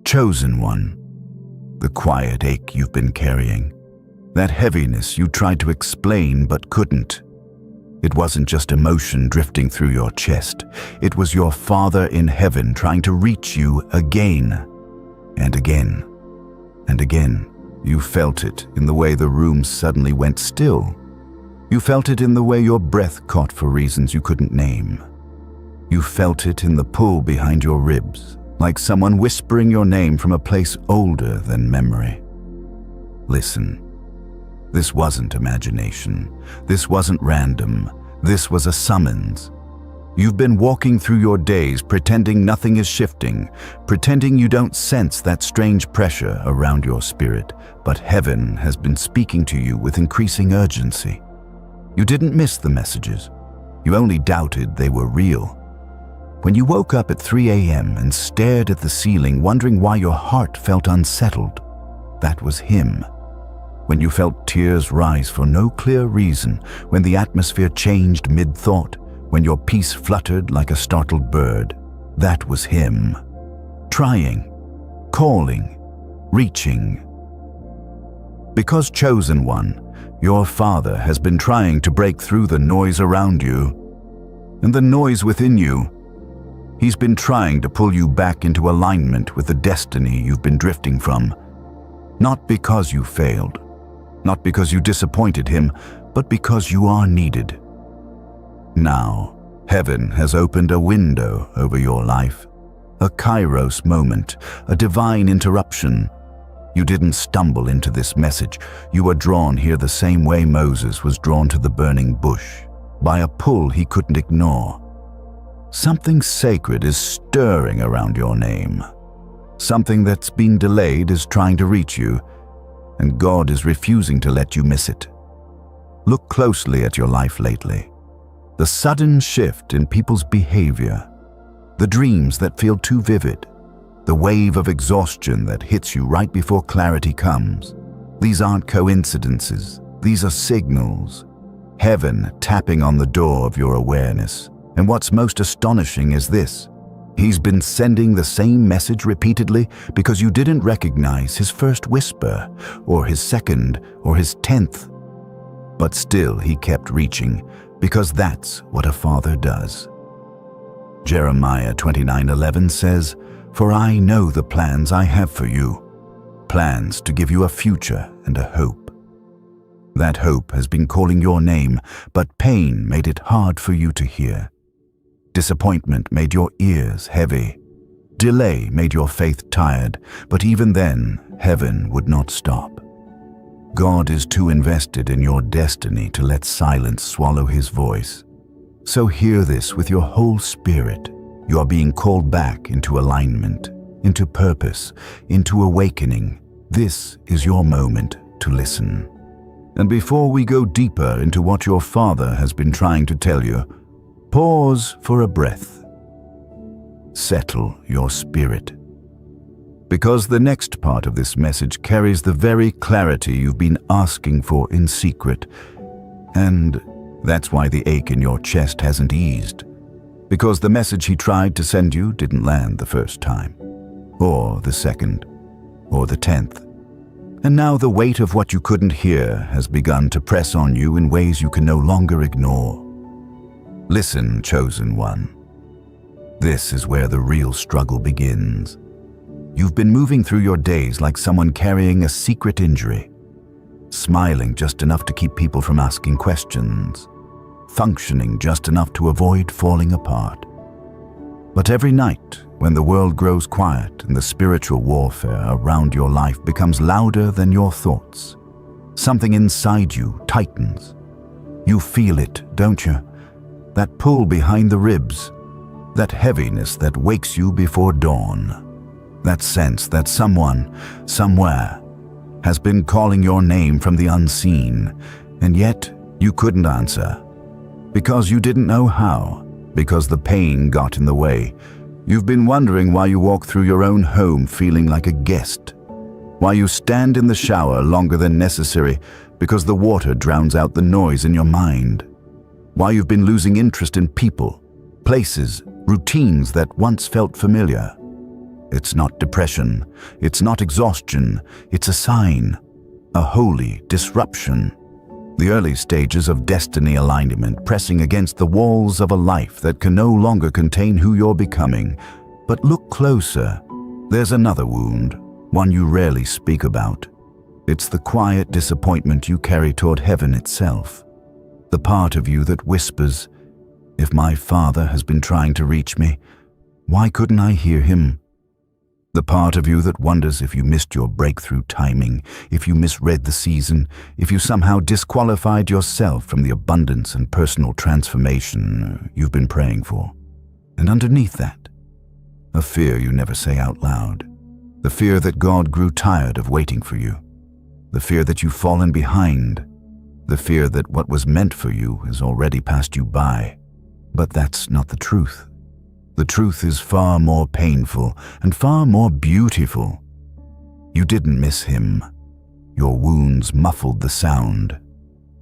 Chosen one, the quiet ache you've been carrying, that heaviness you tried to explain but couldn't. It wasn't just emotion drifting through your chest. It was your Father in heaven trying to reach you again and again and again. You felt it in the way the room suddenly went still. You felt it in the way your breath caught for reasons you couldn't name. You felt it in the pull behind your ribs, like someone whispering your name from a place older than memory. Listen. This wasn't imagination. This wasn't random. This was a summons. You've been walking through your days pretending nothing is shifting, pretending you don't sense that strange pressure around your spirit, but heaven has been speaking to you with increasing urgency. You didn't miss the messages. You only doubted they were real. When you woke up at 3 a.m. and stared at the ceiling, wondering why your heart felt unsettled, that was him. When you felt tears rise for no clear reason, when the atmosphere changed mid-thought, when your peace fluttered like a startled bird, that was him. Trying, calling, reaching. Because chosen one, your Father has been trying to break through the noise around you and the noise within you. He's been trying to pull you back into alignment with the destiny you've been drifting from. Not because you failed, not because you disappointed him, but because you are needed. Now, heaven has opened a window over your life, a kairos moment, a divine interruption. You didn't stumble into this message. You were drawn here the same way Moses was drawn to the burning bush, by a pull he couldn't ignore. Something sacred is stirring around your name. Something that's been delayed is trying to reach you, and God is refusing to let you miss it. Look closely at your life lately. The sudden shift in people's behavior, the dreams that feel too vivid, the wave of exhaustion that hits you right before clarity comes. These aren't coincidences. These are signals. Heaven tapping on the door of your awareness. And what's most astonishing is this. He's been sending the same message repeatedly because you didn't recognize his first whisper, or his second, or his 10th. But still he kept reaching, because that's what a father does. Jeremiah 29:11 says, "For I know the plans I have for you, plans to give you a future and a hope." That hope has been calling your name, but pain made it hard for you to hear. Disappointment made your ears heavy. Delay made your faith tired, but even then, heaven would not stop. God is too invested in your destiny to let silence swallow his voice. So hear this with your whole spirit. You are being called back into alignment, into purpose, into awakening. This is your moment to listen. And before we go deeper into what your Father has been trying to tell you, pause for a breath. Settle your spirit. Because the next part of this message carries the very clarity you've been asking for in secret. And that's why the ache in your chest hasn't eased. Because the message he tried to send you didn't land the first time, or the second, or the 10th. And now the weight of what you couldn't hear has begun to press on you in ways you can no longer ignore. Listen, chosen one. This is where the real struggle begins. You've been moving through your days like someone carrying a secret injury, smiling just enough to keep people from asking questions, functioning just enough to avoid falling apart. But every night, when the world grows quiet and the spiritual warfare around your life becomes louder than your thoughts, something inside you tightens. You feel it, don't you? That pull behind the ribs, that heaviness that wakes you before dawn, that sense that someone, somewhere, has been calling your name from the unseen, and yet you couldn't answer. Because you didn't know how, because the pain got in the way. You've been wondering why you walk through your own home feeling like a guest, why you stand in the shower longer than necessary because the water drowns out the noise in your mind, why you've been losing interest in people, places, routines that once felt familiar. It's not depression. It's not exhaustion. It's a sign, a holy disruption. The early stages of destiny alignment pressing against the walls of a life that can no longer contain who you're becoming. But look closer. There's another wound, one you rarely speak about. It's the quiet disappointment you carry toward heaven itself. The part of you that whispers, "If my Father has been trying to reach me, why couldn't I hear him?" The part of you that wonders if you missed your breakthrough timing, if you misread the season, if you somehow disqualified yourself from the abundance and personal transformation you've been praying for. And underneath that, a fear you never say out loud. The fear that God grew tired of waiting for you. The fear that you've fallen behind. The fear that what was meant for you has already passed you by. But that's not the truth. The truth is far more painful and far more beautiful. You didn't miss him. Your wounds muffled the sound.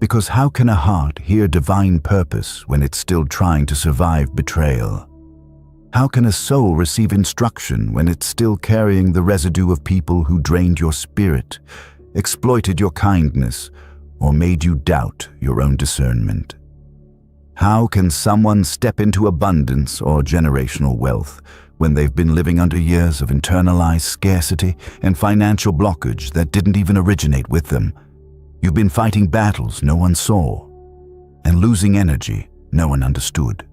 Because how can a heart hear divine purpose when it's still trying to survive betrayal? How can a soul receive instruction when it's still carrying the residue of people who drained your spirit, exploited your kindness, or made you doubt your own discernment? How can someone step into abundance or generational wealth when they've been living under years of internalized scarcity and financial blockage that didn't even originate with them? You've been fighting battles no one saw, and losing energy no one understood,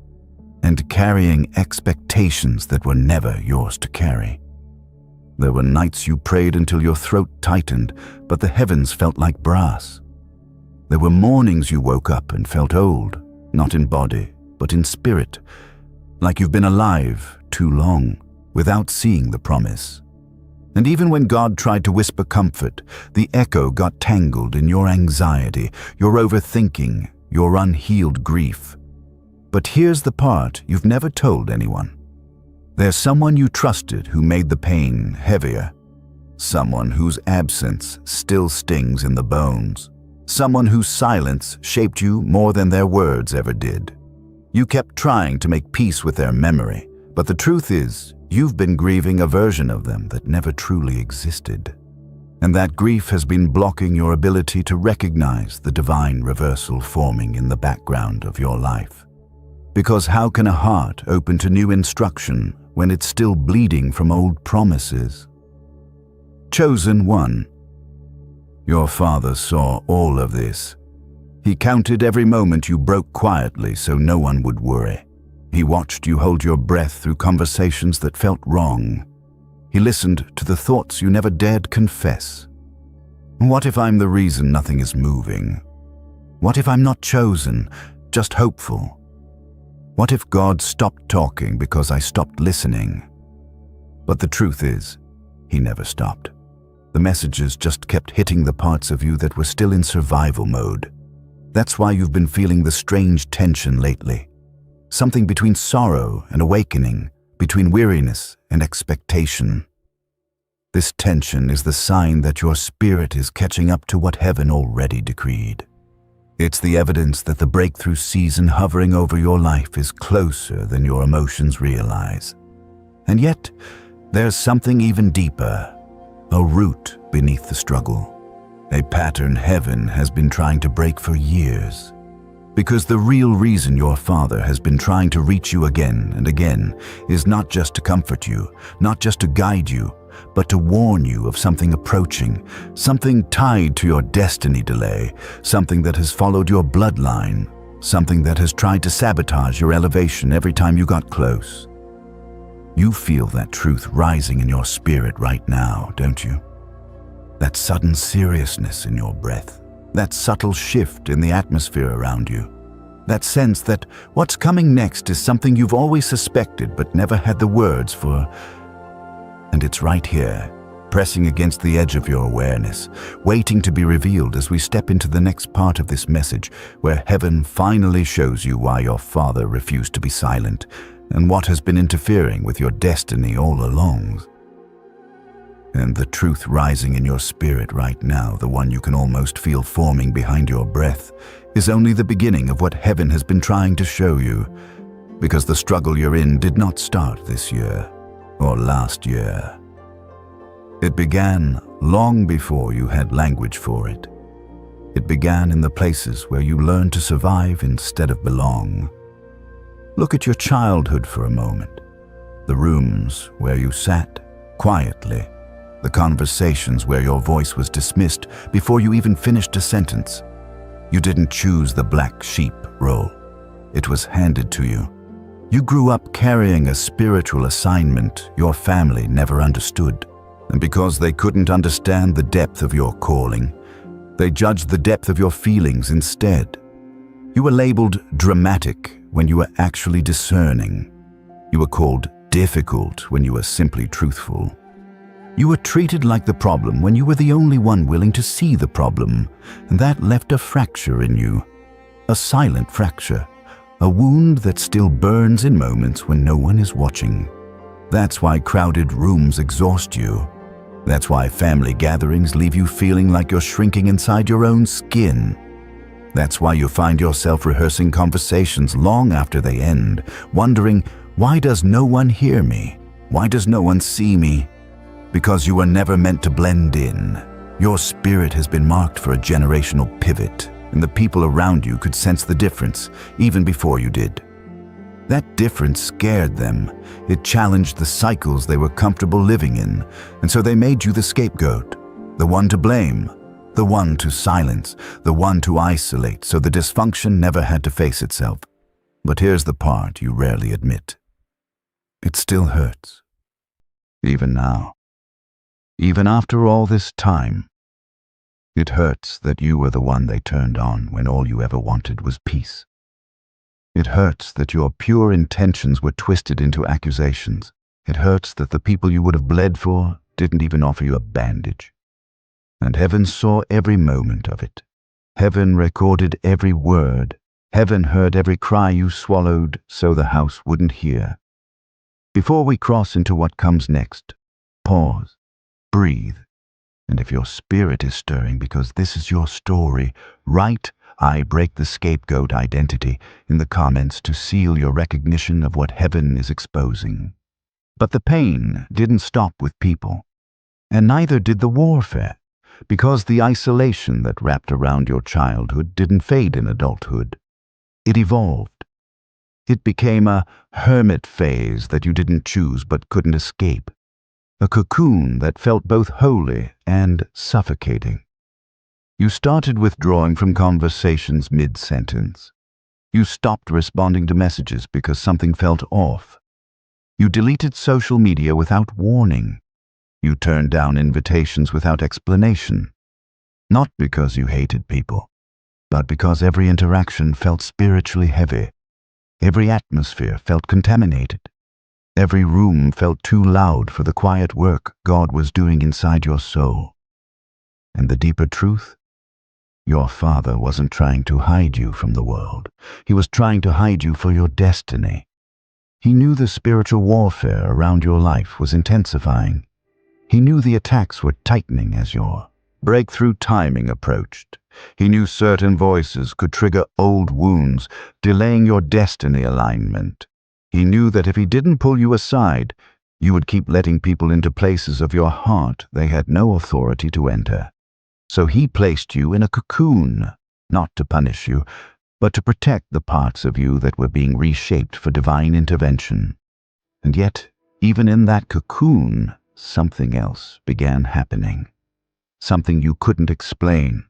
and carrying expectations that were never yours to carry. There were nights you prayed until your throat tightened, but the heavens felt like brass. There were mornings you woke up and felt old, not in body, but in spirit, like you've been alive too long, without seeing the promise. And even when God tried to whisper comfort, the echo got tangled in your anxiety, your overthinking, your unhealed grief. But here's the part you've never told anyone. There's someone you trusted who made the pain heavier. Someone whose absence still stings in the bones. Someone whose silence shaped you more than their words ever did. You kept trying to make peace with their memory, but the truth is, you've been grieving a version of them that never truly existed. And that grief has been blocking your ability to recognize the divine reversal forming in the background of your life. Because how can a heart open to new instruction when it's still bleeding from old promises? Chosen one. Your Father saw all of this. He counted every moment you broke quietly so no one would worry. He watched you hold your breath through conversations that felt wrong. He listened to the thoughts you never dared confess. What if I'm the reason nothing is moving? What if I'm not chosen, just hopeful? What if God stopped talking because I stopped listening? But the truth is, he never stopped. The messages just kept hitting the parts of you that were still in survival mode. That's why you've been feeling the strange tension lately. Something between sorrow and awakening, between weariness and expectation. This tension is the sign that your spirit is catching up to what heaven already decreed. It's the evidence that the breakthrough season hovering over your life is closer than your emotions realize. And yet, there's something even deeper. A root beneath the struggle. A pattern heaven has been trying to break for years. Because the real reason your Father has been trying to reach you again and again is not just to comfort you, not just to guide you, but to warn you of something approaching, something tied to your destiny delay, something that has followed your bloodline, something that has tried to sabotage your elevation every time you got close. You feel that truth rising in your spirit right now, don't you? That sudden seriousness in your breath, that subtle shift in the atmosphere around you, that sense that what's coming next is something you've always suspected but never had the words for. And it's right here, pressing against the edge of your awareness, waiting to be revealed as we step into the next part of this message, where heaven finally shows you why your Father refused to be silent, and what has been interfering with your destiny all along. And the truth rising in your spirit right now, the one you can almost feel forming behind your breath, is only the beginning of what heaven has been trying to show you, because the struggle you're in did not start this year, or last year. It began long before you had language for it. It began in the places where you learned to survive instead of belong. Look at your childhood for a moment. The rooms where you sat quietly. The conversations where your voice was dismissed before you even finished a sentence. You didn't choose the black sheep role. It was handed to you. You grew up carrying a spiritual assignment your family never understood. And because they couldn't understand the depth of your calling, they judged the depth of your feelings instead. You were labeled dramatic when you were actually discerning. You were called difficult when you were simply truthful. You were treated like the problem when you were the only one willing to see the problem, and that left a fracture in you. A silent fracture, a wound that still burns in moments when no one is watching. That's why crowded rooms exhaust you. That's why family gatherings leave you feeling like you're shrinking inside your own skin. That's why you find yourself rehearsing conversations long after they end, wondering, why does no one hear me? Why does no one see me? Because you were never meant to blend in. Your spirit has been marked for a generational pivot, and the people around you could sense the difference, even before you did. That difference scared them. It challenged the cycles they were comfortable living in, and so they made you the scapegoat, the one to blame, the one to silence, the one to isolate, so the dysfunction never had to face itself. But here's the part you rarely admit. It still hurts. Even now. Even after all this time. It hurts that you were the one they turned on when all you ever wanted was peace. It hurts that your pure intentions were twisted into accusations. It hurts that the people you would have bled for didn't even offer you a bandage. And heaven saw every moment of it. Heaven recorded every word. Heaven heard every cry you swallowed so the house wouldn't hear. Before we cross into what comes next, pause, breathe, and if your spirit is stirring because this is your story, write "I break the scapegoat identity" in the comments to seal your recognition of what heaven is exposing. But the pain didn't stop with people, and neither did the warfare, because the isolation that wrapped around your childhood didn't fade in adulthood. It evolved. It became a hermit phase that you didn't choose but couldn't escape. A cocoon that felt both holy and suffocating. You started withdrawing from conversations mid-sentence. You stopped responding to messages because something felt off. You deleted social media without warning. You turned down invitations without explanation. Not because you hated people, but because every interaction felt spiritually heavy. Every atmosphere felt contaminated. Every room felt too loud for the quiet work God was doing inside your soul. And the deeper truth? Your father wasn't trying to hide you from the world. He was trying to hide you for your destiny. He knew the spiritual warfare around your life was intensifying. He knew the attacks were tightening as your breakthrough timing approached. He knew certain voices could trigger old wounds, delaying your destiny alignment. He knew that if he didn't pull you aside, you would keep letting people into places of your heart they had no authority to enter. So he placed you in a cocoon, not to punish you, but to protect the parts of you that were being reshaped for divine intervention. And yet, even in that cocoon, something else began happening. Something you couldn't explain.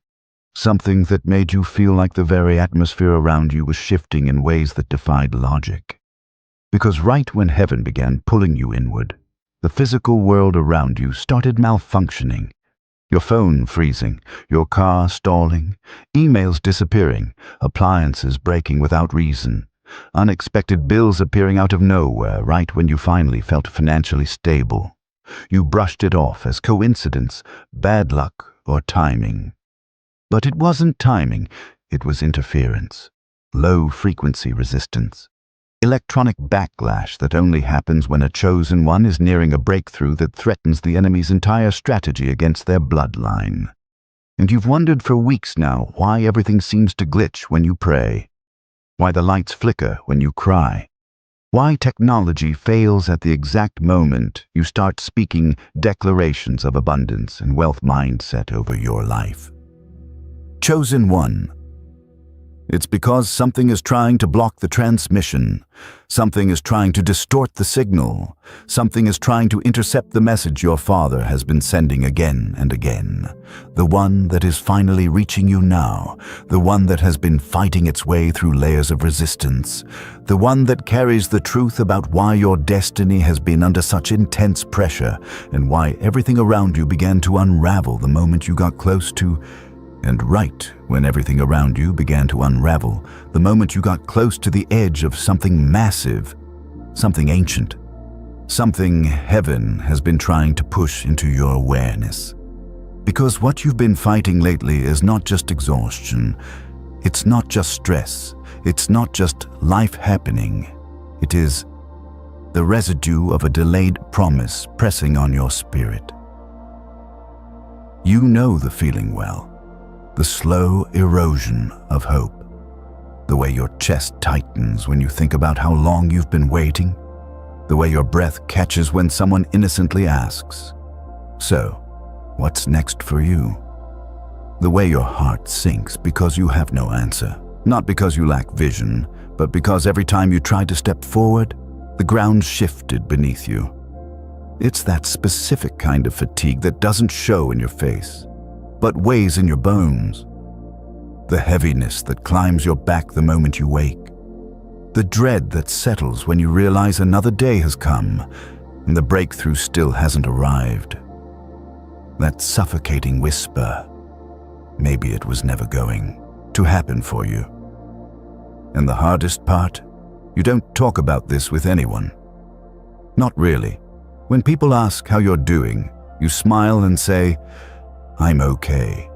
Something that made you feel like the very atmosphere around you was shifting in ways that defied logic. Because right when heaven began pulling you inward, the physical world around you started malfunctioning. Your phone freezing, your car stalling, emails disappearing, appliances breaking without reason, unexpected bills appearing out of nowhere right when you finally felt financially stable. You brushed it off as coincidence, bad luck, or timing. But it wasn't timing, it was interference, low-frequency resistance. Electronic backlash that only happens when a chosen one is nearing a breakthrough that threatens the enemy's entire strategy against their bloodline. And you've wondered for weeks now why everything seems to glitch when you pray, why the lights flicker when you cry, Why technology fails at the exact moment you start speaking declarations of abundance and wealth mindset over your life. Chosen one. It's because something is trying to block the transmission. Something is trying to distort the signal. Something is trying to intercept the message your father has been sending again and again. The one that is finally reaching you now. The one that has been fighting its way through layers of resistance. The one that carries the truth about why your destiny has been under such intense pressure and why everything around you began to unravel the moment you got close to. And right when everything around you began to unravel, the moment you got close to the edge of something massive, something ancient, something heaven has been trying to push into your awareness. Because what you've been fighting lately is not just exhaustion, it's not just stress, it's not just life happening, it is the residue of a delayed promise pressing on your spirit. You know the feeling well. The slow erosion of hope. The way your chest tightens when you think about how long you've been waiting. The way your breath catches when someone innocently asks, "So, what's next for you?" The way your heart sinks because you have no answer. Not because you lack vision, but because every time you tried to step forward, the ground shifted beneath you. It's that specific kind of fatigue that doesn't show in your face, but weighs in your bones. The heaviness that climbs your back the moment you wake. The dread that settles when you realize another day has come and the breakthrough still hasn't arrived. That suffocating whisper, maybe it was never going to happen for you. And the hardest part, you don't talk about this with anyone. Not really. When people ask how you're doing, you smile and say, "I'm okay."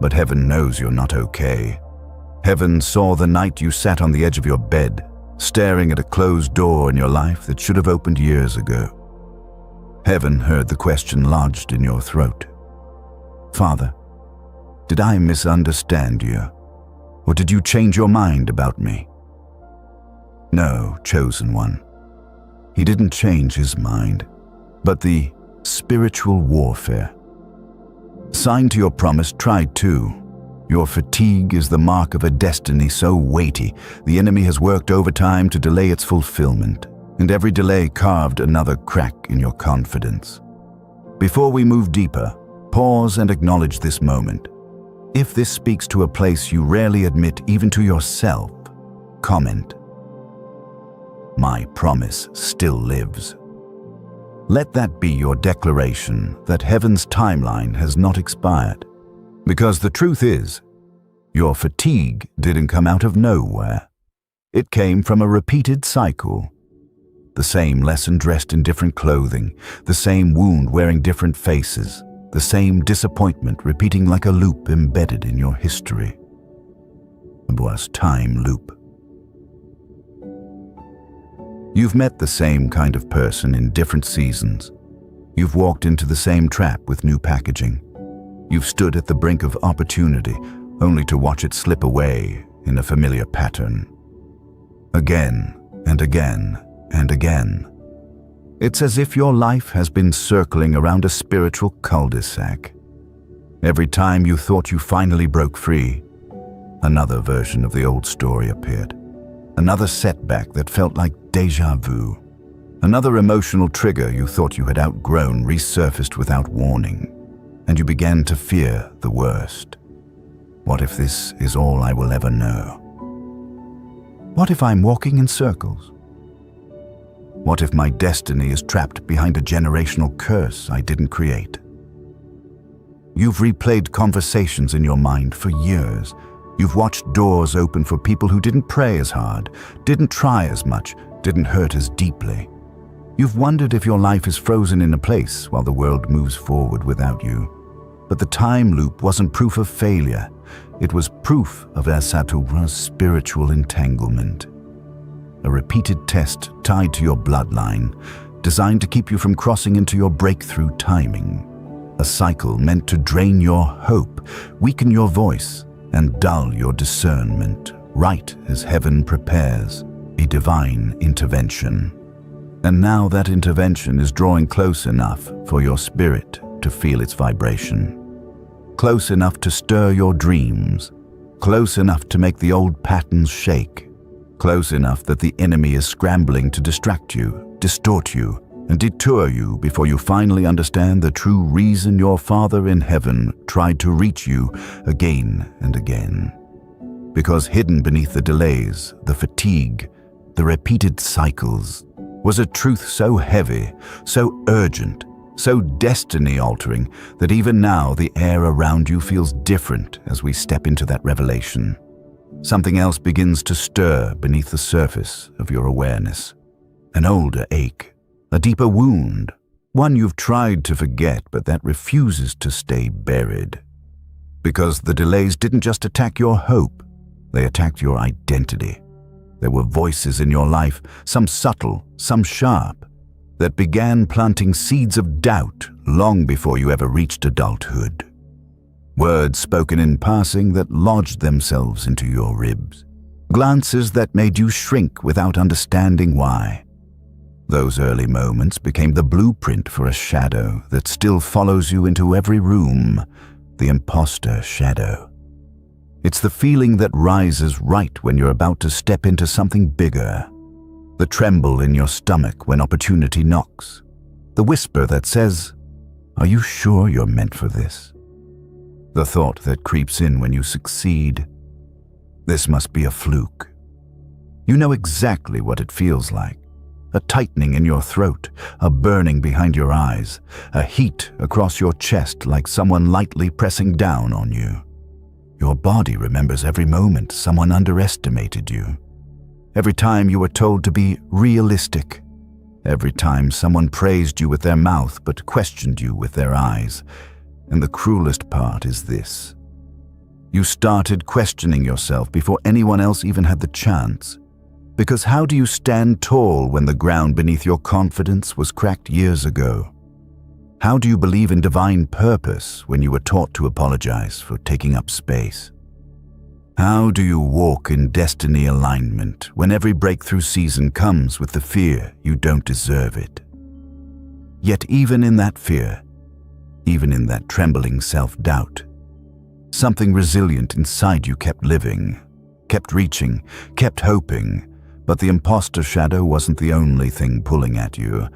But heaven knows you're not okay. Heaven saw the night you sat on the edge of your bed, staring at a closed door in your life that should have opened years ago. Heaven heard the question lodged in your throat. "Father, did I misunderstand you? Or did you change your mind about me?" No, chosen one. He didn't change his mind, but the spiritual warfare. Signed to your promise tried too. Your fatigue is the mark of a destiny so weighty, the enemy has worked overtime to delay its fulfillment, and every delay carved another crack in your confidence. Before we move deeper, pause and acknowledge this moment. If this speaks to a place you rarely admit even to yourself, comment, "My promise still lives." Let that be your declaration that heaven's timeline has not expired. Because the truth is, your fatigue didn't come out of nowhere. It came from a repeated cycle. The same lesson dressed in different clothing, the same wound wearing different faces, the same disappointment repeating like a loop embedded in your history. It was time loop. You've met the same kind of person in different seasons. You've walked into the same trap with new packaging. You've stood at the brink of opportunity, only to watch it slip away in a familiar pattern. Again and again and again. It's as if your life has been circling around a spiritual cul-de-sac. Every time you thought you finally broke free, another version of the old story appeared. Another setback that felt like déjà vu. Another emotional trigger you thought you had outgrown resurfaced without warning, and you began to fear the worst. What if this is all I will ever know? What if I'm walking in circles? What if my destiny is trapped behind a generational curse I didn't create? You've replayed conversations in your mind for years. You've watched doors open for people who didn't pray as hard, didn't try as much, didn't hurt as deeply. You've wondered if your life is frozen in a place while the world moves forward without you. But the time loop wasn't proof of failure. It was proof of unsettled spiritual entanglement. A repeated test tied to your bloodline, designed to keep you from crossing into your breakthrough timing. A cycle meant to drain your hope, weaken your voice, and dull your discernment, right as heaven prepares a divine intervention. And now that intervention is drawing close enough for your spirit to feel its vibration. Close enough to stir your dreams. Close enough to make the old patterns shake. Close enough that the enemy is scrambling to distract you, distort you, and detour you before you finally understand the true reason your Father in heaven tried to reach you again and again. Because hidden beneath the delays, the fatigue, the repeated cycles, was a truth so heavy, so urgent, so destiny-altering that even now the air around you feels different as we step into that revelation. Something else begins to stir beneath the surface of your awareness. An older ache, a deeper wound, one you've tried to forget but that refuses to stay buried. Because the delays didn't just attack your hope, they attacked your identity. There were voices in your life, some subtle, some sharp, that began planting seeds of doubt long before you ever reached adulthood. Words spoken in passing that lodged themselves into your ribs. Glances that made you shrink without understanding why. Those early moments became the blueprint for a shadow that still follows you into every room, the imposter shadow. It's the feeling that rises right when you're about to step into something bigger. The tremble in your stomach when opportunity knocks. The whisper that says, "Are you sure you're meant for this?" The thought that creeps in when you succeed. This must be a fluke. You know exactly what it feels like. A tightening in your throat, a burning behind your eyes, a heat across your chest like someone lightly pressing down on you. Your body remembers every moment someone underestimated you. Every time you were told to be realistic. Every time someone praised you with their mouth but questioned you with their eyes. And the cruelest part is this. You started questioning yourself before anyone else even had the chance. Because how do you stand tall when the ground beneath your confidence was cracked years ago? How do you believe in divine purpose when you were taught to apologize for taking up space? How do you walk in destiny alignment when every breakthrough season comes with the fear you don't deserve it? Yet even in that fear, even in that trembling self-doubt, something resilient inside you kept living, kept reaching, kept hoping, but the imposter shadow wasn't the only thing pulling at you.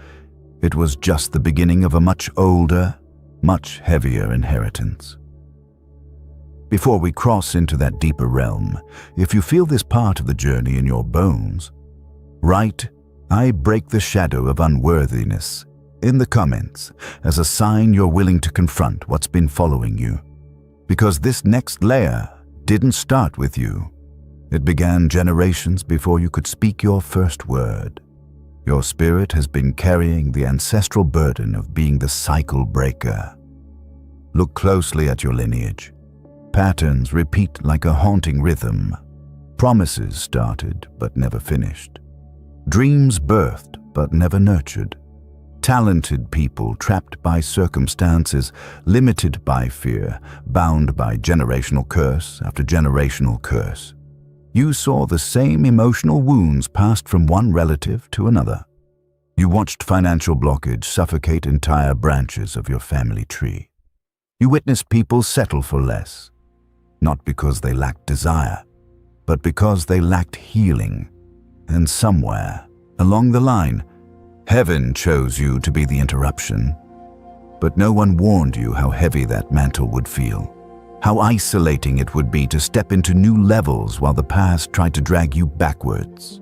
It was just the beginning of a much older, much heavier inheritance. Before we cross into that deeper realm, if you feel this part of the journey in your bones, write, "I break the shadow of unworthiness," in the comments as a sign you're willing to confront what's been following you. Because this next layer didn't start with you. It began generations before you could speak your first word. Your spirit has been carrying the ancestral burden of being the cycle breaker. Look closely at your lineage. Patterns repeat like a haunting rhythm. Promises started but never finished. Dreams birthed but never nurtured. Talented people trapped by circumstances, limited by fear, bound by generational curse after generational curse. You saw the same emotional wounds passed from one relative to another. You watched financial blockage suffocate entire branches of your family tree. You witnessed people settle for less, not because they lacked desire, but because they lacked healing. And somewhere along the line, heaven chose you to be the interruption. But no one warned you how heavy that mantle would feel. How isolating it would be to step into new levels while the past tried to drag you backwards.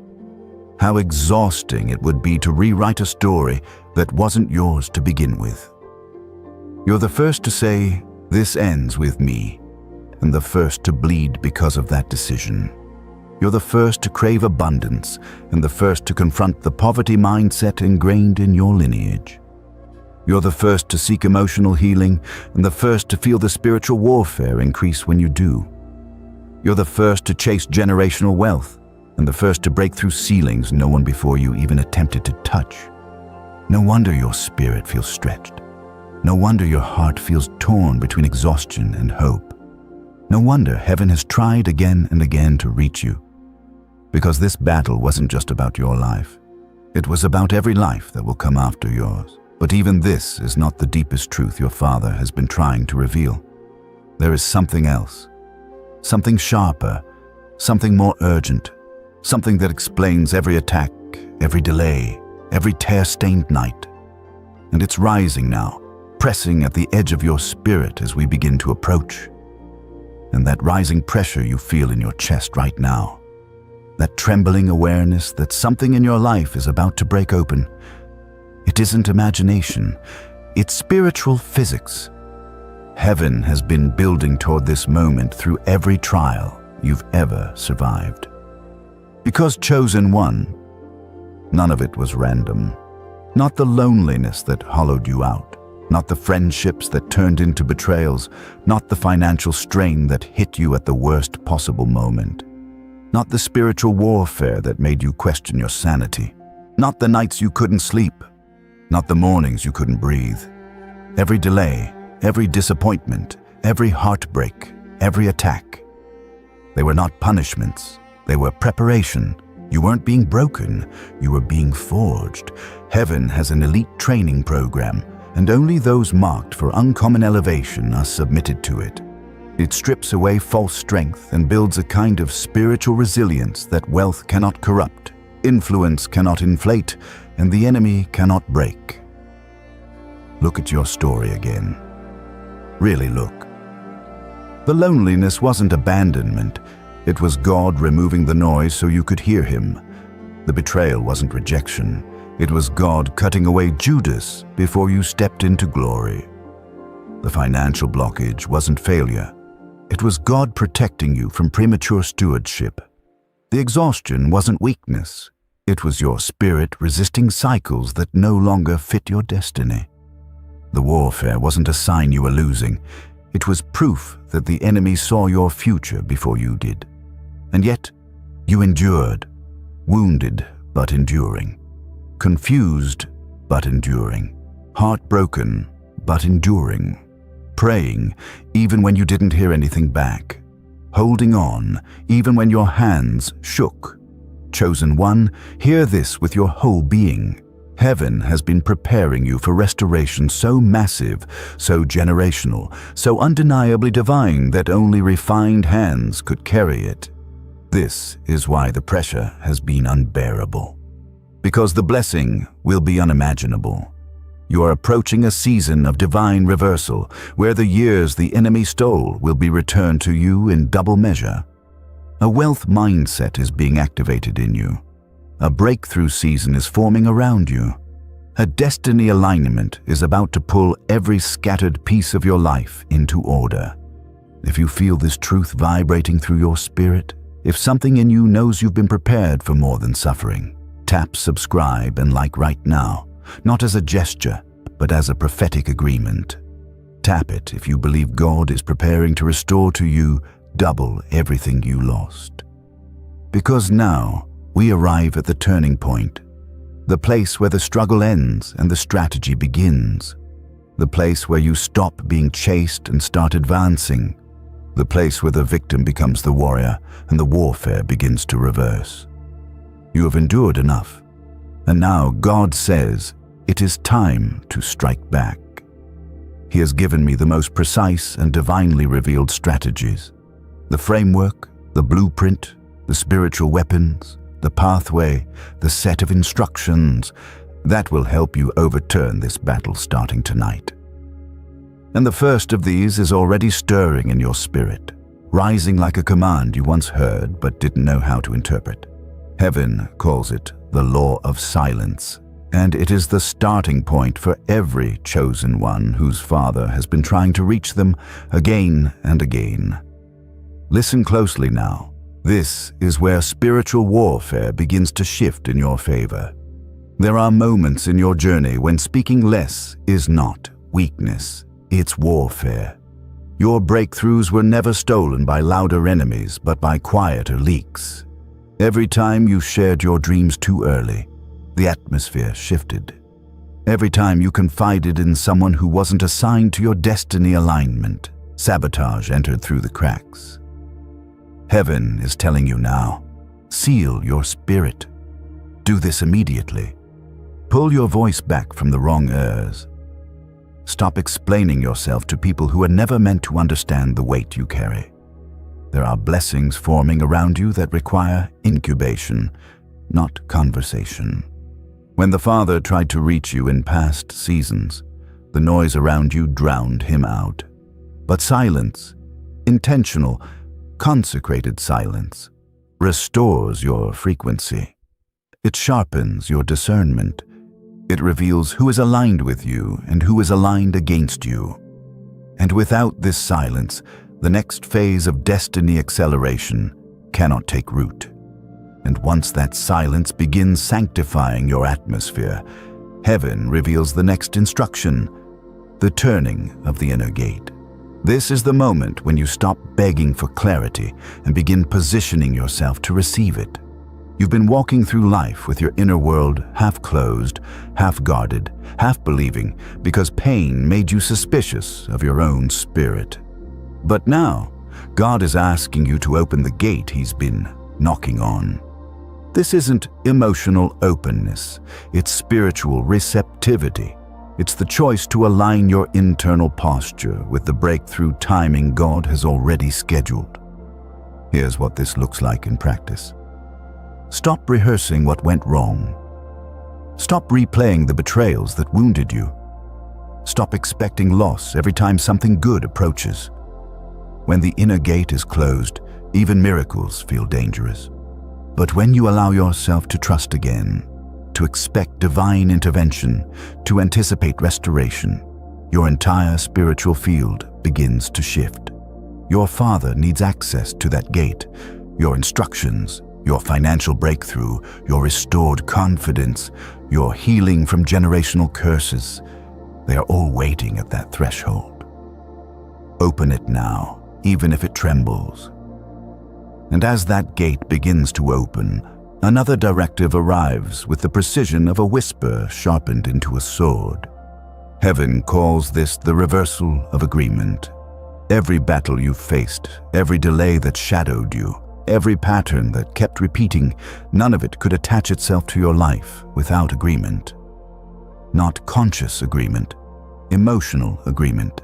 How exhausting it would be to rewrite a story that wasn't yours to begin with. You're the first to say, "This ends with me," and the first to bleed because of that decision. You're the first to crave abundance and the first to confront the poverty mindset ingrained in your lineage. You're the first to seek emotional healing and the first to feel the spiritual warfare increase when you do. You're the first to chase generational wealth and the first to break through ceilings no one before you even attempted to touch. No wonder your spirit feels stretched. No wonder your heart feels torn between exhaustion and hope. No wonder heaven has tried again and again to reach you. Because this battle wasn't just about your life. It was about every life that will come after yours. But even this is not the deepest truth your Father has been trying to reveal. There is something else. Something sharper, something more urgent, something that explains every attack, every delay, every tear-stained night. And it's rising now, pressing at the edge of your spirit as we begin to approach. And that rising pressure you feel in your chest right now, that trembling awareness that something in your life is about to break open, it isn't imagination, it's spiritual physics. Heaven has been building toward this moment through every trial you've ever survived. Because chosen one, none of it was random. Not the loneliness that hollowed you out, not the friendships that turned into betrayals, not the financial strain that hit you at the worst possible moment, not the spiritual warfare that made you question your sanity, not the nights you couldn't sleep, not the mornings you couldn't breathe. Every delay, every disappointment, every heartbreak, every attack. They were not punishments, they were preparation. You weren't being broken, you were being forged. Heaven has an elite training program, and only those marked for uncommon elevation are submitted to it. It strips away false strength and builds a kind of spiritual resilience that wealth cannot corrupt, influence cannot inflate, and the enemy cannot break. Look at your story again. Really look. The loneliness wasn't abandonment. It was God removing the noise so you could hear him. The betrayal wasn't rejection. It was God cutting away Judas before you stepped into glory. The financial blockage wasn't failure. It was God protecting you from premature stewardship. The exhaustion wasn't weakness. It was your spirit resisting cycles that no longer fit your destiny. The warfare wasn't a sign you were losing. It was proof that the enemy saw your future before you did. And yet, you endured, wounded but enduring, confused but enduring, heartbroken but enduring, praying even when you didn't hear anything back, holding on even when your hands shook. Chosen one, hear this with your whole being. Heaven has been preparing you for restoration so massive, so generational, so undeniably divine that only refined hands could carry it. This is why the pressure has been unbearable. Because the blessing will be unimaginable. You are approaching a season of divine reversal, where the years the enemy stole will be returned to you in double measure. A wealth mindset is being activated in you. A breakthrough season is forming around you. A destiny alignment is about to pull every scattered piece of your life into order. If you feel this truth vibrating through your spirit, if something in you knows you've been prepared for more than suffering, tap subscribe and like right now, not as a gesture, but as a prophetic agreement. Tap it if you believe God is preparing to restore to you double everything you lost. Because now, we arrive at the turning point, the place where the struggle ends and the strategy begins, the place where you stop being chased and start advancing, the place where the victim becomes the warrior and the warfare begins to reverse. You have endured enough, and now God says it is time to strike back. He has given me the most precise and divinely revealed strategies, the framework, the blueprint, the spiritual weapons, the pathway, the set of instructions that will help you overturn this battle starting tonight. And the first of these is already stirring in your spirit, rising like a command you once heard but didn't know how to interpret. Heaven calls it the law of silence, and it is the starting point for every chosen one whose Father has been trying to reach them again and again. Listen closely now. This is where spiritual warfare begins to shift in your favor. There are moments in your journey when speaking less is not weakness, it's warfare. Your breakthroughs were never stolen by louder enemies, but by quieter leaks. Every time you shared your dreams too early, the atmosphere shifted. Every time you confided in someone who wasn't assigned to your destiny alignment, sabotage entered through the cracks. Heaven is telling you now, Seal your spirit. Do this immediately. Pull your voice back from the wrong ears. Stop explaining yourself to people who are never meant to understand the weight you carry. There are blessings forming around you that require incubation, not conversation. When the Father tried to reach you in past seasons, the noise around you drowned him out. But silence, intentional, consecrated silence, restores your frequency. It sharpens your discernment. It reveals who is aligned with you and who is aligned against you. And without this silence, the next phase of destiny acceleration cannot take root. And once that silence begins sanctifying your atmosphere, heaven reveals the next instruction, the turning of the inner gate. This is the moment when you stop begging for clarity and begin positioning yourself to receive it. You've been walking through life with your inner world half closed, half guarded, half believing, because pain made you suspicious of your own spirit. But now, God is asking you to open the gate He's been knocking on. This isn't emotional openness, it's spiritual receptivity. It's the choice to align your internal posture with the breakthrough timing God has already scheduled. Here's what this looks like in practice. Stop rehearsing what went wrong. Stop replaying the betrayals that wounded you. Stop expecting loss every time something good approaches. When the inner gate is closed, even miracles feel dangerous. But when you allow yourself to trust again, to expect divine intervention, to anticipate restoration, your entire spiritual field begins to shift. Your Father needs access to that gate, your instructions, your financial breakthrough, your restored confidence, your healing from generational curses. They are all waiting at that threshold. Open it now, even if it trembles. And as that gate begins to open, another directive arrives with the precision of a whisper sharpened into a sword. Heaven calls this the reversal of agreement. Every battle you faced, every delay that shadowed you, every pattern that kept repeating, none of it could attach itself to your life without agreement. Not conscious agreement, emotional agreement,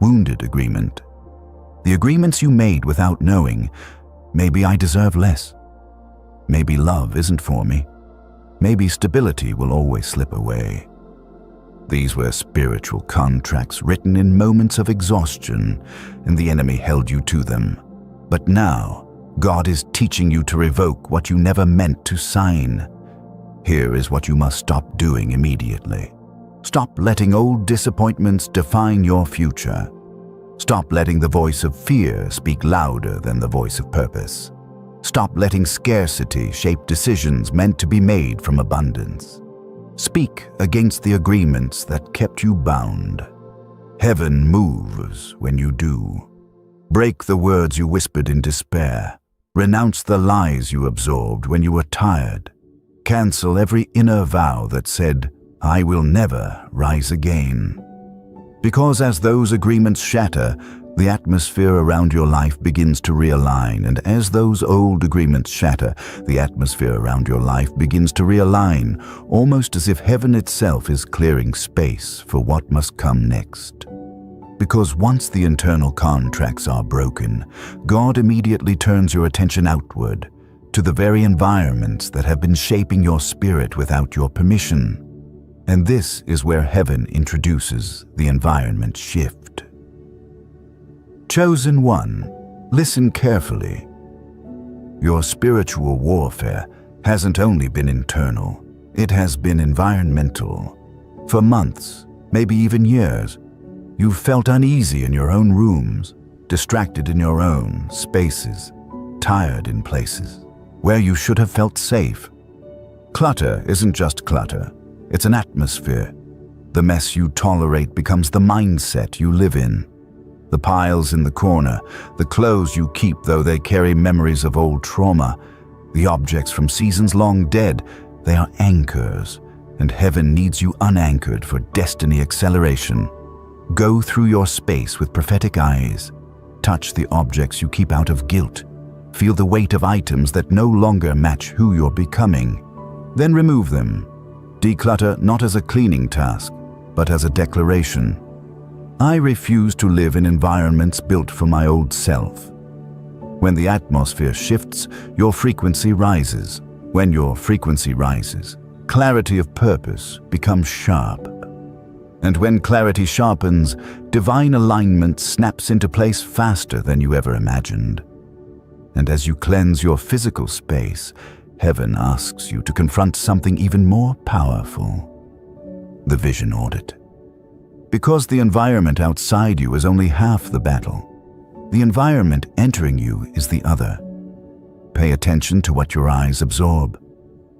wounded agreement. The agreements you made without knowing, maybe I deserve less. Maybe love isn't for me. Maybe stability will always slip away. These were spiritual contracts written in moments of exhaustion, and the enemy held you to them. But now, God is teaching you to revoke what you never meant to sign. Here is what you must stop doing immediately. Stop letting old disappointments define your future. Stop letting the voice of fear speak louder than the voice of purpose. Stop letting scarcity shape decisions meant to be made from abundance. Speak against the agreements that kept you bound. Heaven moves when you do. Break the words you whispered in despair. Renounce the lies you absorbed when you were tired. Cancel every inner vow that said, I will never rise again. Because as those agreements shatter, the atmosphere around your life begins to realign, and as those old agreements shatter, the atmosphere around your life begins to realign, almost as if heaven itself is clearing space for what must come next. Because once the internal contracts are broken, God immediately turns your attention outward, to the very environments that have been shaping your spirit without your permission. And this is where heaven introduces the environment shift. Chosen one, listen carefully. Your spiritual warfare hasn't only been internal, it has been environmental. For months, maybe even years, you've felt uneasy in your own rooms, distracted in your own spaces, tired in places where you should have felt safe. Clutter isn't just clutter, it's an atmosphere. The mess you tolerate becomes the mindset you live in. The piles in the corner, the clothes you keep though they carry memories of old trauma, the objects from seasons long dead, they are anchors, and heaven needs you unanchored for destiny acceleration. Go through your space with prophetic eyes. Touch the objects you keep out of guilt, Feel the weight of items that no longer match who you're becoming. Then remove them. Declutter not as a cleaning task, but as a declaration. I refuse to live in environments built for my old self. When the atmosphere shifts, your frequency rises. When your frequency rises, clarity of purpose becomes sharp. And when clarity sharpens, divine alignment snaps into place faster than you ever imagined. And as you cleanse your physical space, heaven asks you to confront something even more powerful: the vision audit. Because the environment outside you is only half the battle, the environment entering you is the other. Pay attention to what your eyes absorb,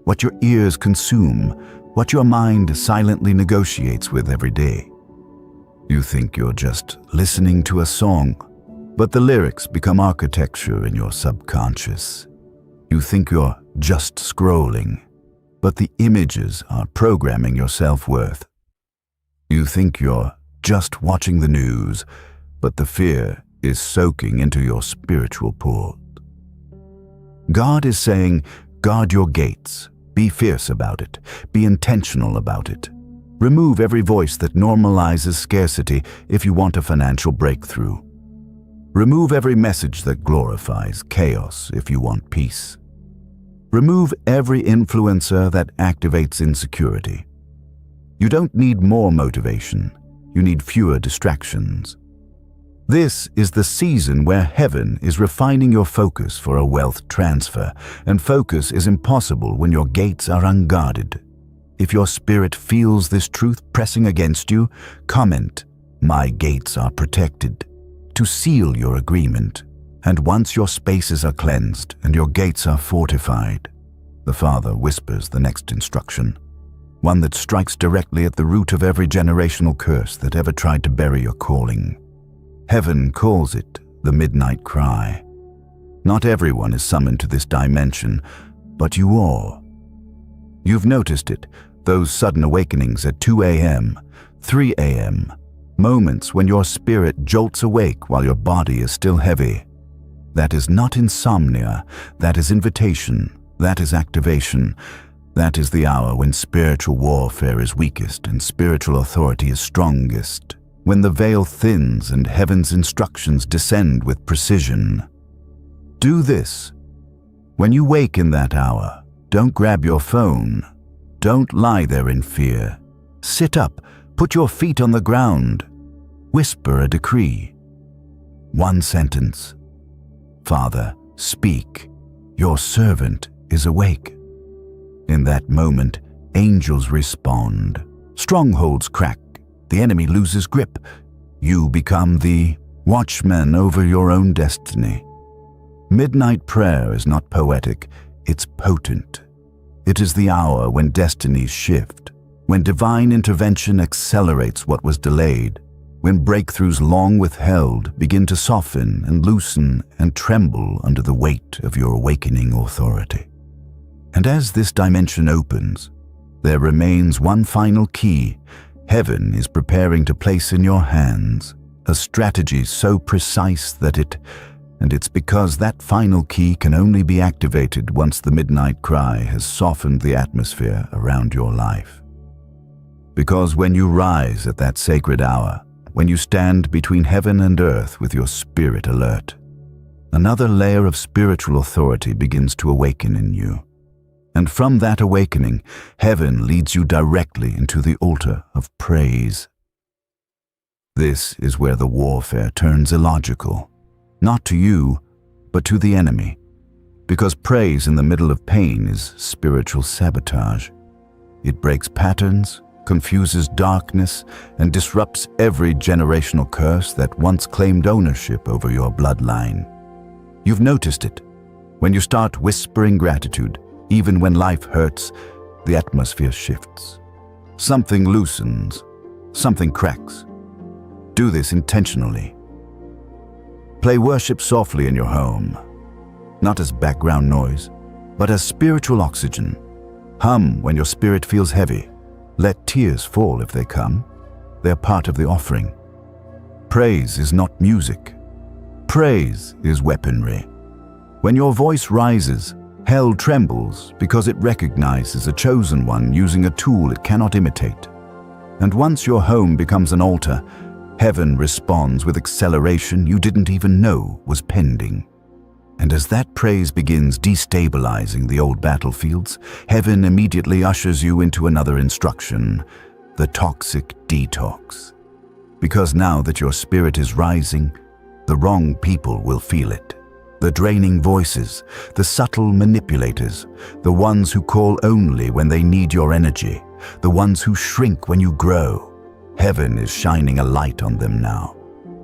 what your ears consume, what your mind silently negotiates with every day. You think you're just listening to a song, but the lyrics become architecture in your subconscious. You think you're just scrolling, but the images are programming your self-worth. You think you're just watching the news, but the fear is soaking into your spiritual port. God is saying, guard your gates. Be fierce about it. Be intentional about it. Remove every voice that normalizes scarcity if you want a financial breakthrough. Remove every message that glorifies chaos if you want peace. Remove every influencer that activates insecurity. You don't need more motivation. You need fewer distractions. This is the season where heaven is refining your focus for a wealth transfer, and focus is impossible when your gates are unguarded. If your spirit feels this truth pressing against you, comment, "My gates are protected," to seal your agreement. And once your spaces are cleansed and your gates are fortified, the Father whispers the next instruction, one that strikes directly at the root of every generational curse that ever tried to bury your calling. Heaven calls it the midnight cry. Not everyone is summoned to this dimension, but you are. You've noticed it, those sudden awakenings at 2 a.m., 3 a.m., moments when your spirit jolts awake while your body is still heavy. That is not insomnia, that is invitation, that is activation. That is the hour when spiritual warfare is weakest and spiritual authority is strongest. When the veil thins and heaven's instructions descend with precision. Do this. When you wake in that hour, don't grab your phone. Don't lie there in fear. Sit up, put your feet on the ground. Whisper a decree. One sentence. Father, speak. Your servant is awake. In that moment, angels respond. Strongholds crack. The enemy loses grip. You become the watchman over your own destiny. Midnight prayer is not poetic, it's potent. It is the hour when destinies shift, when divine intervention accelerates what was delayed, when breakthroughs long withheld begin to soften and loosen and tremble under the weight of your awakening authority. And as this dimension opens, there remains one final key. Heaven is preparing to place in your hands a strategy so precise that it's because that final key can only be activated once the midnight cry has softened the atmosphere around your life. Because when you rise at that sacred hour, when you stand between heaven and earth with your spirit alert, another layer of spiritual authority begins to awaken in you. And from that awakening, heaven leads you directly into the altar of praise. This is where the warfare turns illogical, not to you, but to the enemy, because praise in the middle of pain is spiritual sabotage. It breaks patterns, confuses darkness, and disrupts every generational curse that once claimed ownership over your bloodline. You've noticed it. When you start whispering gratitude, even when life hurts, the atmosphere shifts. Something loosens, something cracks. Do this intentionally. Play worship softly in your home, not as background noise, but as spiritual oxygen. Hum when your spirit feels heavy. Let tears fall if they come. They're part of the offering. Praise is not music. Praise is weaponry. When your voice rises, hell trembles because it recognizes a chosen one using a tool it cannot imitate. And once your home becomes an altar, heaven responds with acceleration you didn't even know was pending. And as that praise begins destabilizing the old battlefields, heaven immediately ushers you into another instruction, the toxic detox. Because now that your spirit is rising, the wrong people will feel it. The draining voices, the subtle manipulators, the ones who call only when they need your energy, the ones who shrink when you grow. Heaven is shining a light on them now.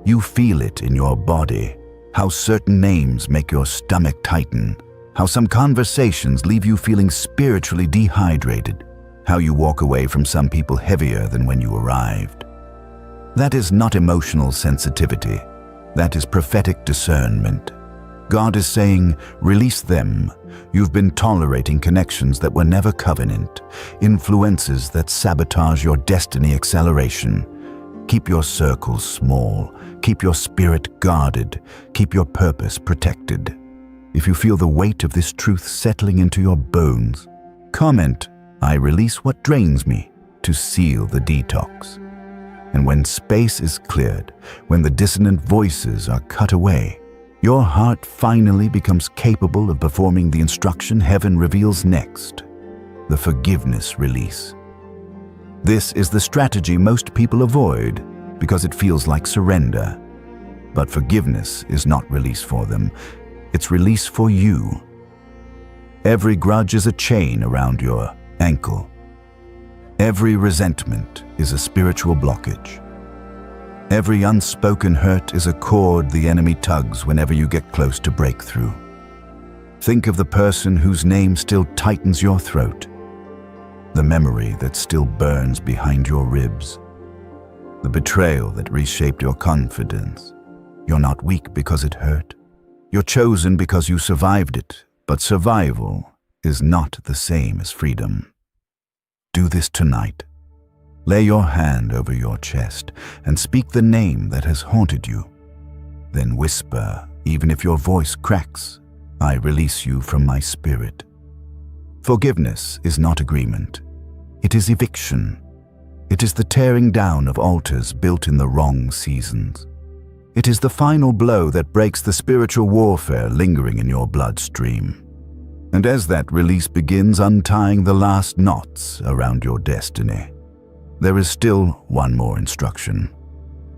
You feel it in your body, how certain names make your stomach tighten, how some conversations leave you feeling spiritually dehydrated, how you walk away from some people heavier than when you arrived. That is not emotional sensitivity. That is prophetic discernment. God is saying, release them. You've been tolerating connections that were never covenant, influences that sabotage your destiny acceleration. Keep your circles small. Keep your spirit guarded. Keep your purpose protected. If you feel the weight of this truth settling into your bones, comment, I release what drains me, to seal the detox. And when space is cleared, when the dissonant voices are cut away, your heart finally becomes capable of performing the instruction heaven reveals next, the forgiveness release. This is the strategy most people avoid because it feels like surrender. But forgiveness is not release for them, it's release for you. Every grudge is a chain around your ankle. Every resentment is a spiritual blockage. Every unspoken hurt is a cord the enemy tugs whenever you get close to breakthrough. Think of the person whose name still tightens your throat, the memory that still burns behind your ribs, the betrayal that reshaped your confidence. You're not weak because it hurt. You're chosen because you survived it, but survival is not the same as freedom. Do this tonight. Lay your hand over your chest and speak the name that has haunted you. Then whisper, even if your voice cracks, I release you from my spirit. Forgiveness is not agreement. It is eviction. It is the tearing down of altars built in the wrong seasons. It is the final blow that breaks the spiritual warfare lingering in your bloodstream. And as that release begins untying the last knots around your destiny, there is still one more instruction.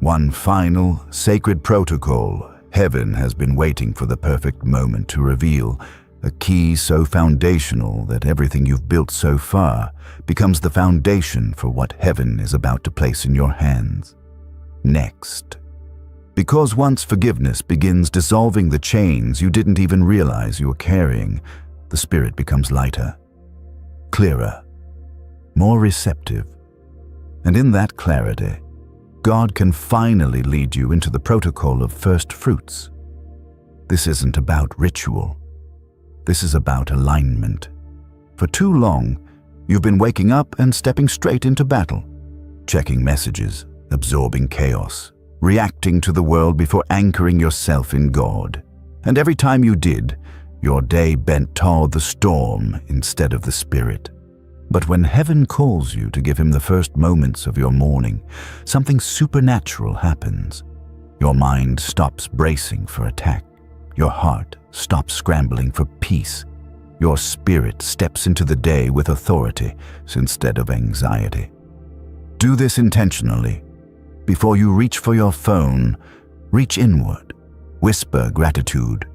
One final, sacred protocol heaven has been waiting for the perfect moment to reveal, a key so foundational that everything you've built so far becomes the foundation for what heaven is about to place in your hands. Next. Because once forgiveness begins dissolving the chains you didn't even realize you were carrying, the spirit becomes lighter, clearer, more receptive. And in that clarity, God can finally lead you into the protocol of first fruits. This isn't about ritual. This is about alignment. For too long, you've been waking up and stepping straight into battle, checking messages, absorbing chaos, reacting to the world before anchoring yourself in God. And every time you did, your day bent toward the storm instead of the spirit. But when heaven calls you to give him the first moments of your morning, something supernatural happens. Your mind stops bracing for attack. Your heart stops scrambling for peace. Your spirit steps into the day with authority instead of anxiety. Do this intentionally. Before you reach for your phone, reach inward. Whisper gratitude.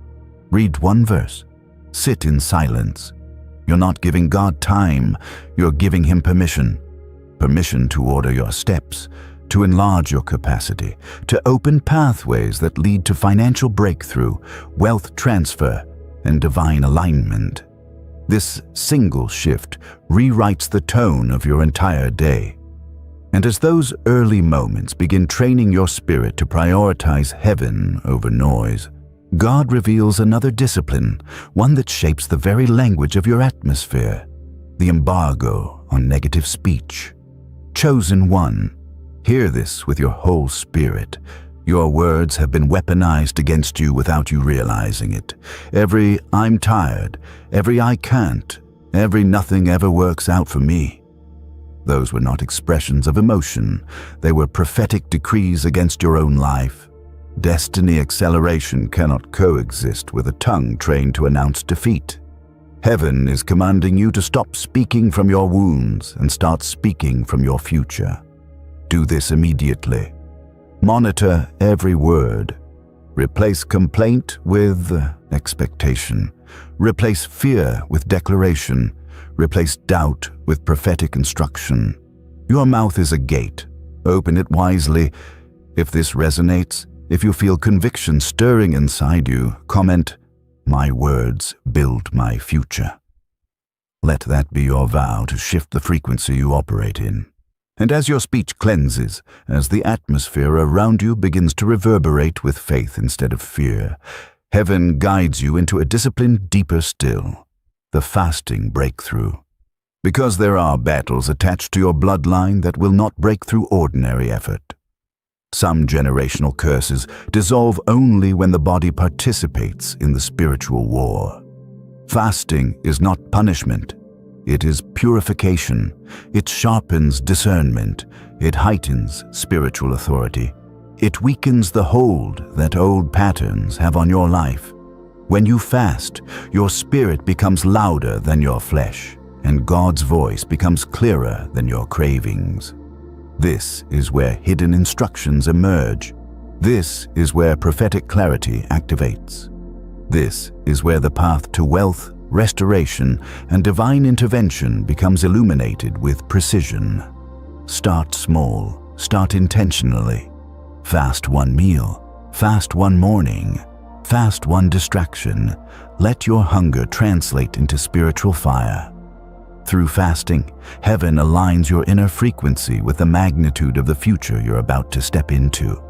Read one verse. Sit in silence. You're not giving God time, you're giving him permission. Permission to order your steps, to enlarge your capacity, to open pathways that lead to financial breakthrough, wealth transfer, and divine alignment. This single shift rewrites the tone of your entire day. And as those early moments begin training your spirit to prioritize heaven over noise, God reveals another discipline, one that shapes the very language of your atmosphere, the embargo on negative speech. Chosen one, hear this with your whole spirit. Your words have been weaponized against you without you realizing it. Every "I'm tired," every "I can't," every "nothing ever works out for me." Those were not expressions of emotion. They were prophetic decrees against your own life. Destiny acceleration cannot coexist with a tongue trained to announce defeat. Heaven is commanding you to stop speaking from your wounds and start speaking from your future. Do this immediately. Monitor every word. Replace complaint with expectation. Replace fear with declaration. Replace doubt with prophetic instruction. Your mouth is a gate. Open it wisely. If this resonates, if you feel conviction stirring inside you, comment, "My words build my future." Let that be your vow to shift the frequency you operate in. And as your speech cleanses, as the atmosphere around you begins to reverberate with faith instead of fear, heaven guides you into a discipline deeper still, the fasting breakthrough. Because there are battles attached to your bloodline that will not break through ordinary effort. Some generational curses dissolve only when the body participates in the spiritual war. Fasting is not punishment. It is purification. It sharpens discernment. It heightens spiritual authority. It weakens the hold that old patterns have on your life. When you fast, your spirit becomes louder than your flesh, and God's voice becomes clearer than your cravings. This is where hidden instructions emerge. This is where prophetic clarity activates. This is where the path to wealth, restoration, and divine intervention becomes illuminated with precision. Start small. Start intentionally. Fast one meal. Fast one morning. Fast one distraction. Let your hunger translate into spiritual fire. Through fasting, heaven aligns your inner frequency with the magnitude of the future you're about to step into.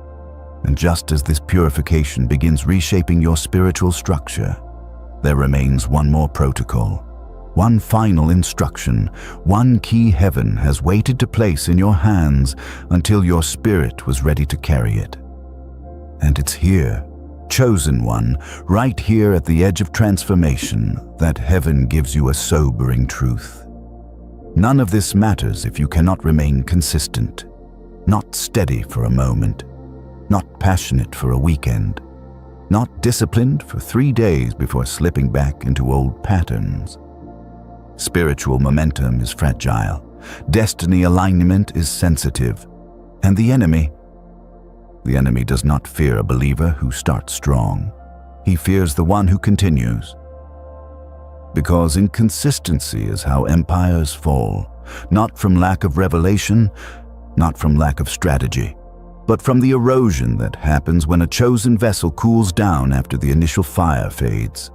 And just as this purification begins reshaping your spiritual structure, there remains one more protocol, one final instruction, one key heaven has waited to place in your hands until your spirit was ready to carry it. And it's here, chosen one, right here at the edge of transformation, that heaven gives you a sobering truth. None of this matters if you cannot remain consistent, not steady for a moment, not passionate for a weekend, not disciplined for 3 days before slipping back into old patterns. Spiritual momentum is fragile, destiny alignment is sensitive, and the enemy does not fear a believer who starts strong. He fears the one who continues. Because inconsistency is how empires fall, not from lack of revelation, not from lack of strategy, but from the erosion that happens when a chosen vessel cools down after the initial fire fades.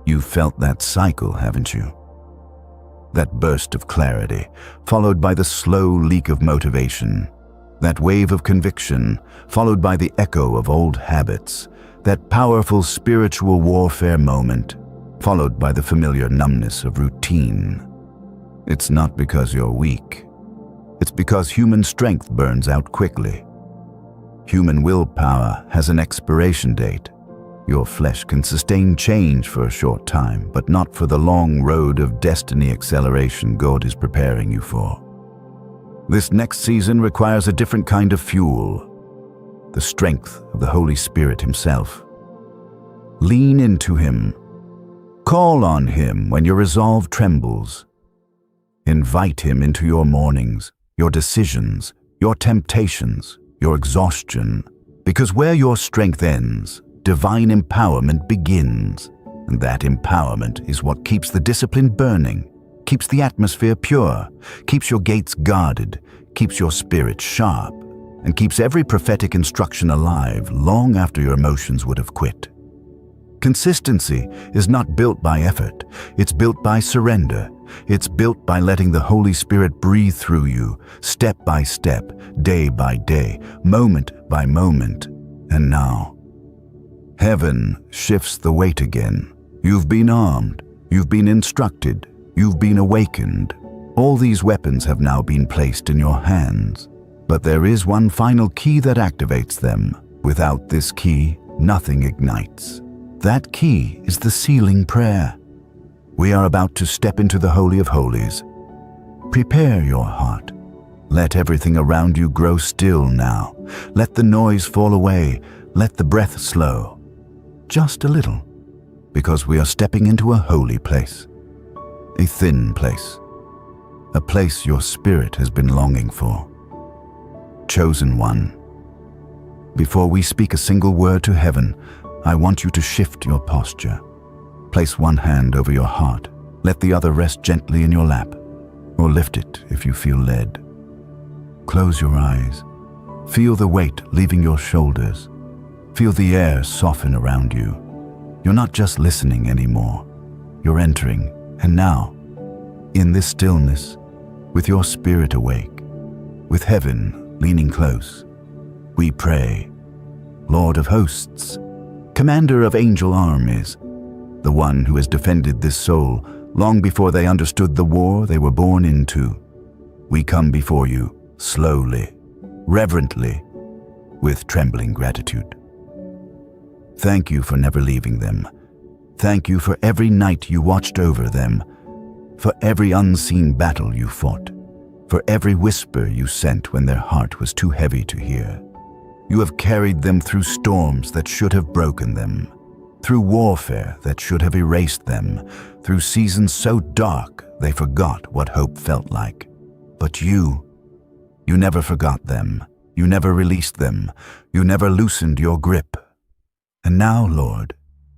You've felt that cycle, haven't you? That burst of clarity, followed by the slow leak of motivation. That wave of conviction, followed by the echo of old habits. That powerful spiritual warfare moment, followed by the familiar numbness of routine. It's not because you're weak. It's because human strength burns out quickly. Human willpower has an expiration date. Your flesh can sustain change for a short time, but not for the long road of destiny acceleration God is preparing you for. This next season requires a different kind of fuel, the strength of the Holy Spirit Himself. Lean into Him. Call on Him when your resolve trembles. Invite Him into your mornings, your decisions, your temptations, your exhaustion, because where your strength ends, divine empowerment begins, and that empowerment is what keeps the discipline burning, keeps the atmosphere pure, keeps your gates guarded, keeps your spirit sharp, and keeps every prophetic instruction alive long after your emotions would have quit. Consistency is not built by effort, it's built by surrender. It's built by letting the Holy Spirit breathe through you, step by step, day by day, moment by moment. And now, heaven shifts the weight again. You've been armed, you've been instructed, you've been awakened. All these weapons have now been placed in your hands. But there is one final key that activates them. Without this key, nothing ignites. That key is the sealing prayer. We are about to step into the Holy of Holies. Prepare your heart. Let everything around you grow still now. Let the noise fall away. Let the breath slow. Just a little, because we are stepping into a holy place. A thin place. A place your spirit has been longing for. Chosen one. Before we speak a single word to heaven, I want you to shift your posture. Place one hand over your heart. Let the other rest gently in your lap, or lift it if you feel led. Close your eyes. Feel the weight leaving your shoulders. Feel the air soften around you. You're not just listening anymore. You're entering, and now, in this stillness, with your spirit awake, with heaven leaning close, we pray. Lord of hosts, commander of angel armies, the one who has defended this soul long before they understood the war they were born into, we come before you slowly, reverently, with trembling gratitude. Thank you for never leaving them. Thank you for every night you watched over them, for every unseen battle you fought, for every whisper you sent when their heart was too heavy to hear. You have carried them through storms that should have broken them, through warfare that should have erased them, through seasons so dark they forgot what hope felt like. But you never forgot them. You never released them. You never loosened your grip. And now, Lord,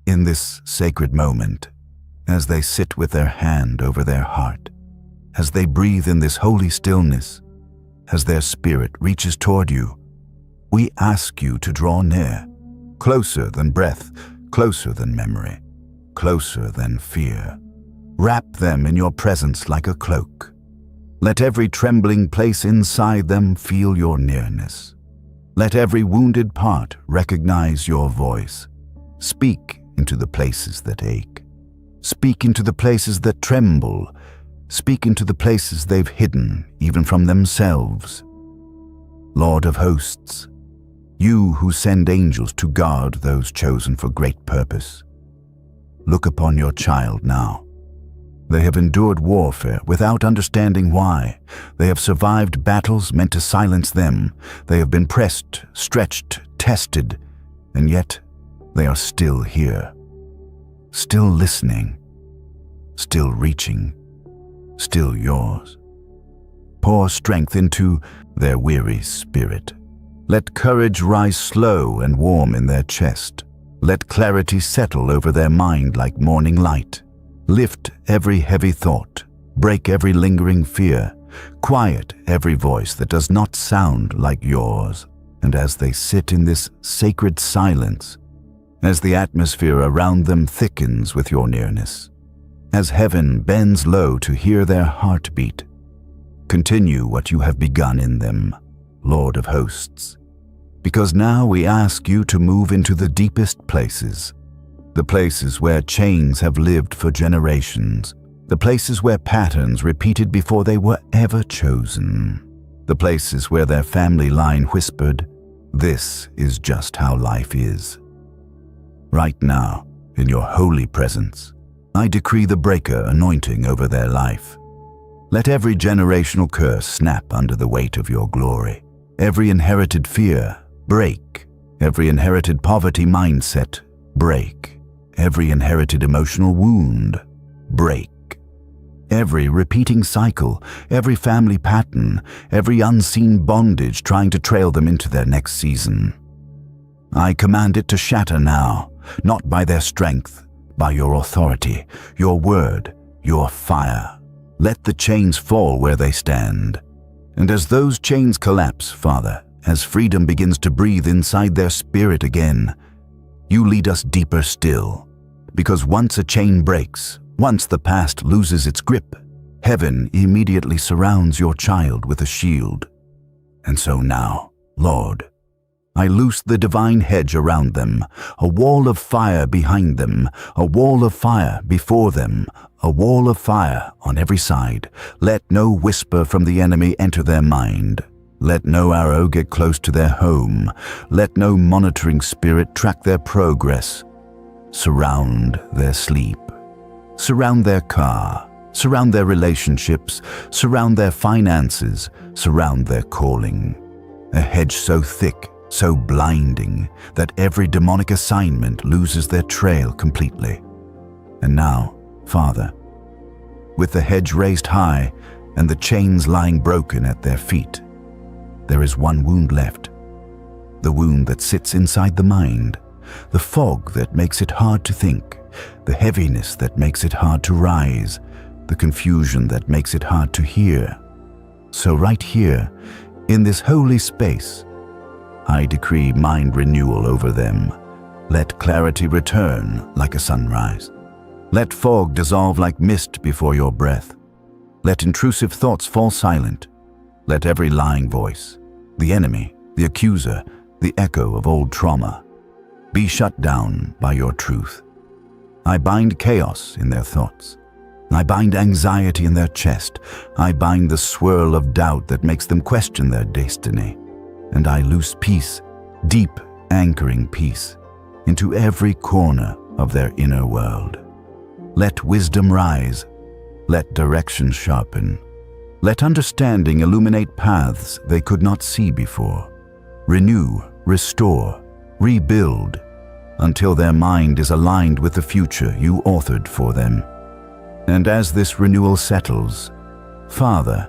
in this sacred moment, as they sit with their hand over their heart, as they breathe in this holy stillness, as their spirit reaches toward you, we ask you to draw near, closer than breath, closer than memory, closer than fear. Wrap them in your presence like a cloak. Let every trembling place inside them feel your nearness. Let every wounded part recognize your voice. Speak into the places that ache. Speak into the places that tremble. Speak into the places they've hidden, even from themselves. Lord of hosts, you who send angels to guard those chosen for great purpose, look upon your child now. They have endured warfare without understanding why. They have survived battles meant to silence them. They have been pressed, stretched, tested, and yet they are still here, still listening, still reaching, still yours. Pour strength into their weary spirit. Let courage rise slow and warm in their chest. Let clarity settle over their mind like morning light. Lift every heavy thought, break every lingering fear, quiet every voice that does not sound like yours. And as they sit in this sacred silence, as the atmosphere around them thickens with your nearness, as heaven bends low to hear their heartbeat, continue what you have begun in them, Lord of hosts. Because now we ask you to move into the deepest places, the places where chains have lived for generations, the places where patterns repeated before they were ever chosen, the places where their family line whispered, "This is just how life is." Right now, in your holy presence, I decree the breaker anointing over their life. Let every generational curse snap under the weight of your glory. Every inherited fear, break. Every inherited poverty mindset, break. Every inherited emotional wound, break. Every repeating cycle, every family pattern, every unseen bondage trying to trail them into their next season. I command it to shatter now, not by their strength, by your authority, your word, your fire. Let the chains fall where they stand. And as those chains collapse, Father, as freedom begins to breathe inside their spirit again, you lead us deeper still. Because once a chain breaks, once the past loses its grip, heaven immediately surrounds your child with a shield. And so now, Lord, I loose the divine hedge around them, a wall of fire behind them, a wall of fire before them, a wall of fire on every side. Let no whisper from the enemy enter their mind. Let no arrow get close to their home. Let no monitoring spirit track their progress. Surround their sleep. Surround their car. Surround their relationships. Surround their finances. Surround their calling. A hedge so thick, so blinding, that every demonic assignment loses their trail completely. And now, Father, with the hedge raised high and the chains lying broken at their feet, there is one wound left. The wound that sits inside the mind, the fog that makes it hard to think, the heaviness that makes it hard to rise, the confusion that makes it hard to hear. So right here, in this holy space, I decree mind renewal over them. Let clarity return like a sunrise. Let fog dissolve like mist before your breath. Let intrusive thoughts fall silent. Let every lying voice, the enemy, the accuser, the echo of old trauma, be shut down by your truth. I bind chaos in their thoughts. I bind anxiety in their chest. I bind the swirl of doubt that makes them question their destiny. And I loose peace, deep, anchoring peace, into every corner of their inner world. Let wisdom rise. Let direction sharpen. Let understanding illuminate paths they could not see before. Renew, restore, rebuild, until their mind is aligned with the future you authored for them. And as this renewal settles, Father,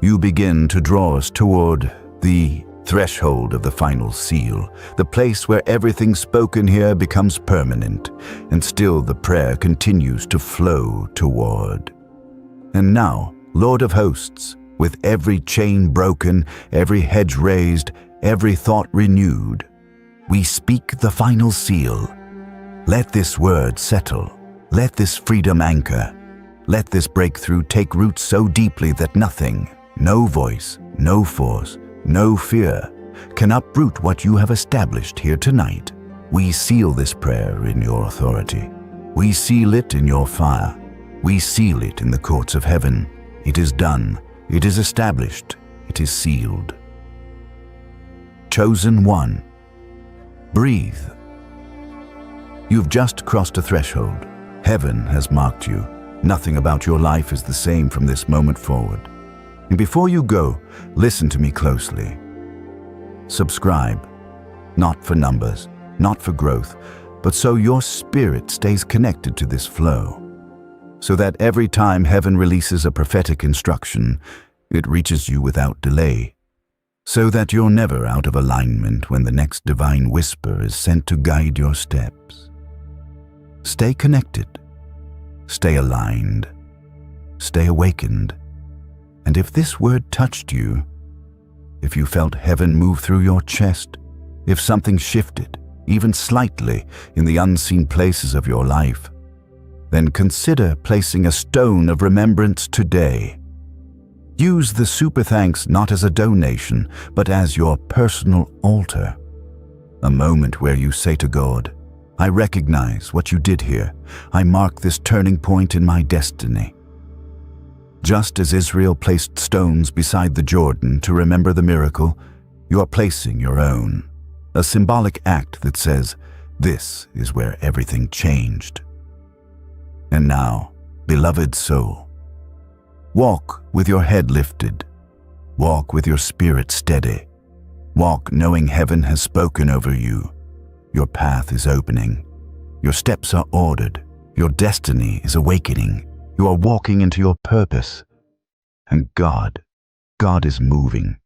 you begin to draw us toward the threshold of the final seal, the place where everything spoken here becomes permanent, and still the prayer continues to flow toward. And now, Lord of hosts, with every chain broken, every hedge raised, every thought renewed, we speak the final seal. Let this word settle. Let this freedom anchor. Let this breakthrough take root so deeply that nothing, no voice, no force, no fear, can uproot what you have established here tonight. We seal this prayer in your authority. We seal it in your fire. We seal it in the courts of heaven. It is done. It is established. It is sealed. Chosen one. Breathe. You've just crossed a threshold. Heaven has marked you. Nothing about your life is the same from this moment forward. And before you go, listen to me closely. Subscribe, not for numbers, not for growth, but so your spirit stays connected to this flow. So that every time heaven releases a prophetic instruction, it reaches you without delay. So that you're never out of alignment when the next divine whisper is sent to guide your steps. Stay connected. Stay aligned. Stay awakened. And if this word touched you, if you felt heaven move through your chest, if something shifted, even slightly, in the unseen places of your life, then consider placing a stone of remembrance today. Use the super thanks not as a donation, but as your personal altar. A moment where you say to God, I recognize what you did here. I mark this turning point in my destiny. Just as Israel placed stones beside the Jordan to remember the miracle, you are placing your own, a symbolic act that says, this is where everything changed. And now, beloved soul, walk with your head lifted. Walk with your spirit steady. Walk knowing heaven has spoken over you. Your path is opening. Your steps are ordered. Your destiny is awakening. You are walking into your purpose. And God is moving.